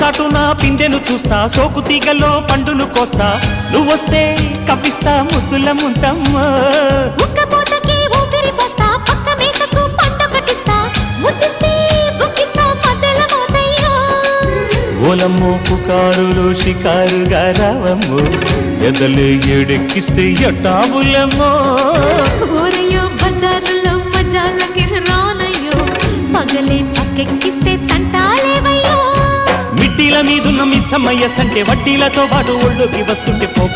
చాటున పిందెను చూస్తా, సోకు తీగల్లో పండును కోస్తా, నువ్వొస్తే కప్పిస్తా ముద్దుల ముంతమ్మ. ఉక్కపోతకి ఊపిరి పోస్తా, పక్క మేకకు పంట కట్టిస్తా, ముద్దిస్తే బుక్కిస్తా మధ్యల మోతయ్యో. ఓలమ్మో పుకారులు షికారుగా రావమ్మో, ఎదలే ఏడెక్కిస్తే ఎట్టాబులమ్మో. ఊరయ్యో బజారులో మజాలకి రానయ్యో, పగలే పక్కెక్కిస్తే తంటాలేవయ్యో. మిట్టిల మీదున్న మిస్సమ్మయ్య సంటే వడ్డీలతో పాటు ఒళ్ళోకి వస్తుంటే పోగ